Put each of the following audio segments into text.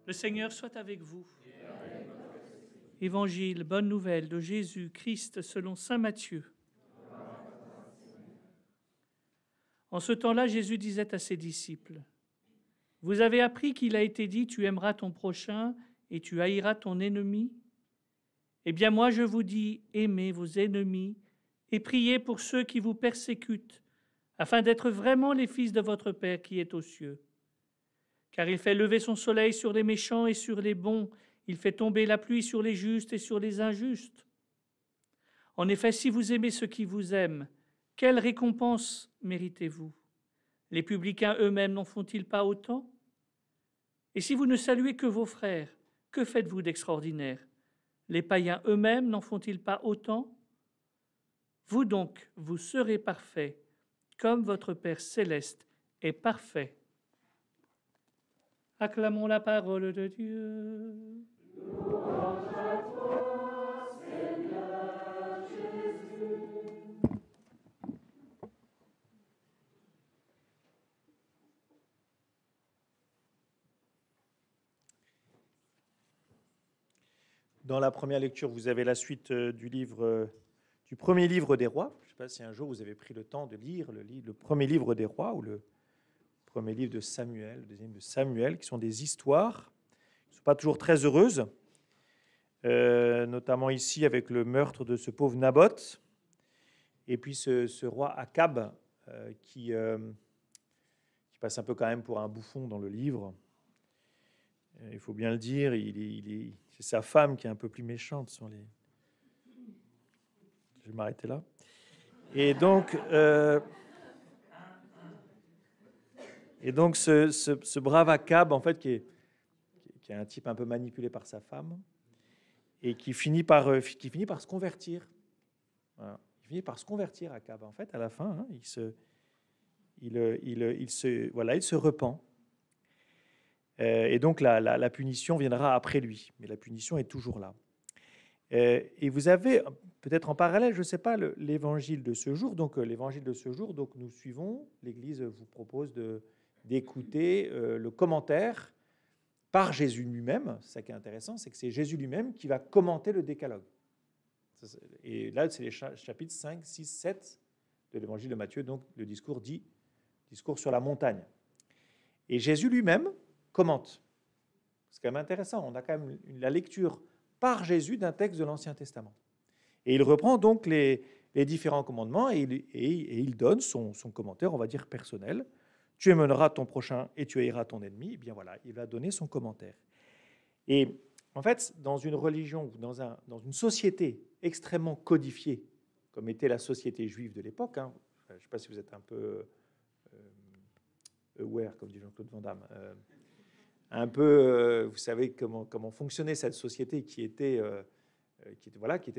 Le Seigneur soit avec vous. Évangile, bonne nouvelle de Jésus-Christ selon saint Matthieu. En ce temps-là, Jésus disait à ses disciples, « Vous avez appris qu'il a été dit, tu aimeras ton prochain et tu haïras ton ennemi ? Eh bien moi je vous dis, aimez vos ennemis et priez pour ceux qui vous persécutent, afin d'être vraiment les fils de votre Père qui est aux cieux. Car il fait lever son soleil sur les méchants et sur les bons, il fait tomber la pluie sur les justes et sur les injustes. En effet, si vous aimez ceux qui vous aiment, quelle récompense méritez-vous? Les publicains eux-mêmes n'en font-ils pas autant? Et si vous ne saluez que vos frères, que faites-vous d'extraordinaire? Les païens eux-mêmes n'en font-ils pas autant? Vous donc, vous serez parfaits, comme votre Père céleste est parfait. » Acclamons la parole de Dieu. Louange à toi, Seigneur Jésus. Dans la première lecture, vous avez la suite du premier livre des rois. Je ne sais pas si un jour vous avez pris le temps de lire le premier livre des rois ou le premier livre de Samuel, le deuxième de Samuel, qui sont des histoires qui ne sont pas toujours très heureuses, notamment ici avec le meurtre de ce pauvre Naboth, et puis ce roi Akab qui passe un peu quand même pour un bouffon dans le livre. Il faut bien le dire, c'est sa femme qui est un peu plus méchante sur les... Je vais m'arrêter là. Et donc ce brave Akab, en fait, qui est un type un peu manipulé par sa femme, et qui finit par se convertir. Voilà. Il finit par se convertir, Akab. En fait, à la fin, hein, il se repent. Et donc la punition viendra après lui, mais la punition est toujours là. Et vous avez peut-être en parallèle, je ne sais pas, l'évangile de ce jour. Donc l'évangile de ce jour, donc nous suivons. L'Église vous propose d'écouter le commentaire par Jésus lui-même. C'est ça qui est intéressant, c'est que c'est Jésus lui-même qui va commenter le décalogue. Et là, c'est les chapitres 5, 6, 7 de l'évangile de Matthieu, donc le discours dit discours sur la montagne. Et Jésus lui-même commente. C'est quand même intéressant. On a quand même la lecture par Jésus d'un texte de l'Ancien Testament. Et il reprend donc les différents commandements et il donne son commentaire, on va dire personnel. Tu aimeras ton prochain et tu haïras ton ennemi. Et bien voilà, il va donner son commentaire. Et en fait, dans une religion ou dans une société extrêmement codifiée, comme était la société juive de l'époque, hein, je ne sais pas si vous êtes un peu aware, comme dit Jean-Claude Van Damme, un peu, vous savez comment fonctionnait cette société qui était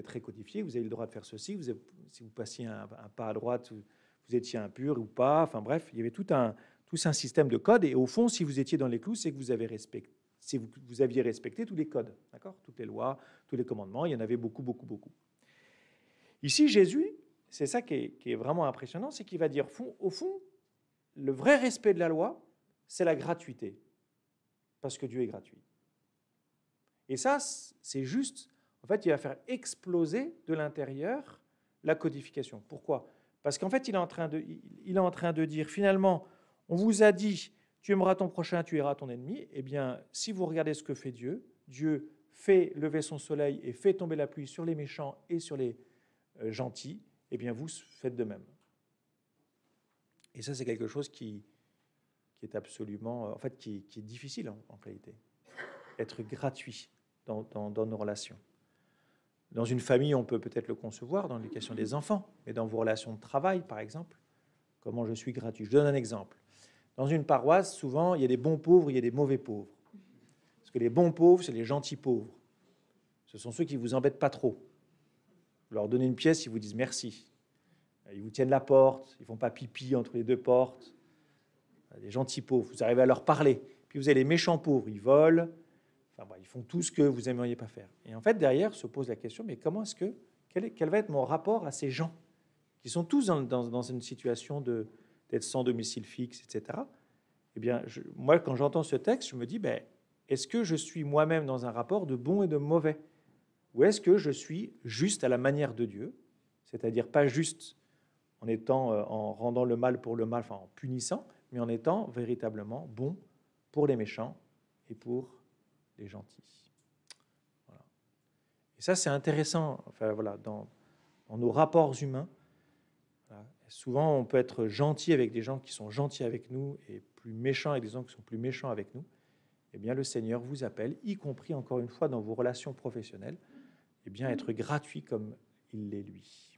très codifiée. Vous avez le droit de faire ceci. Si vous passiez un pas à droite, vous étiez impur ou pas. Enfin bref, il y avait tout un système de codes. Et au fond, si vous étiez dans les clous, c'est que vous aviez respecté tous les codes, d'accord, toutes les lois, tous les commandements. Il y en avait beaucoup, beaucoup, beaucoup. Ici, Jésus, c'est ça qui est vraiment impressionnant, c'est qu'il va dire, au fond, le vrai respect de la loi, c'est la gratuité. Parce que Dieu est gratuit. Et ça, c'est juste, en fait, il va faire exploser de l'intérieur la codification. Pourquoi? Parce qu'en fait, il est en train de dire, finalement, on vous a dit, tu aimeras ton prochain, tu haïras ton ennemi. Eh bien, si vous regardez ce que fait Dieu, Dieu fait lever son soleil et fait tomber la pluie sur les méchants et sur les gentils, eh bien, vous faites de même. Et ça, c'est quelque chose qui est absolument, en fait, qui est difficile en réalité. Être gratuit dans nos relations. Dans une famille, on peut peut-être le concevoir dans l'éducation des enfants, mais dans vos relations de travail, par exemple, comment je suis gratuit. Je donne un exemple. Dans une paroisse, souvent, il y a des bons pauvres, il y a des mauvais pauvres. Parce que les bons pauvres, c'est les gentils pauvres. Ce sont ceux qui ne vous embêtent pas trop. Vous leur donnez une pièce, ils vous disent merci. Ils vous tiennent la porte, ils ne font pas pipi entre les deux portes. Les gentils pauvres, vous arrivez à leur parler. Puis vous avez les méchants pauvres, ils volent, ils font tout ce que vous n'aimeriez pas faire. Et en fait, derrière se pose la question, mais quel va être mon rapport à ces gens qui sont tous dans une situation d'être sans domicile fixe, etc. Eh bien, moi, quand j'entends ce texte, je me dis, est-ce que je suis moi-même dans un rapport de bon et de mauvais? Ou est-ce que je suis juste à la manière de Dieu, c'est-à-dire pas juste en rendant le mal pour le mal, enfin en punissant, mais en étant véritablement bon pour les méchants et pour les gentils. Voilà. Et ça, c'est intéressant. Enfin voilà, dans nos rapports humains, voilà, souvent on peut être gentil avec des gens qui sont gentils avec nous et plus méchants avec des gens qui sont plus méchants avec nous. Eh bien, le Seigneur vous appelle, y compris encore une fois dans vos relations professionnelles, eh bien, être gratuit comme il l'est lui.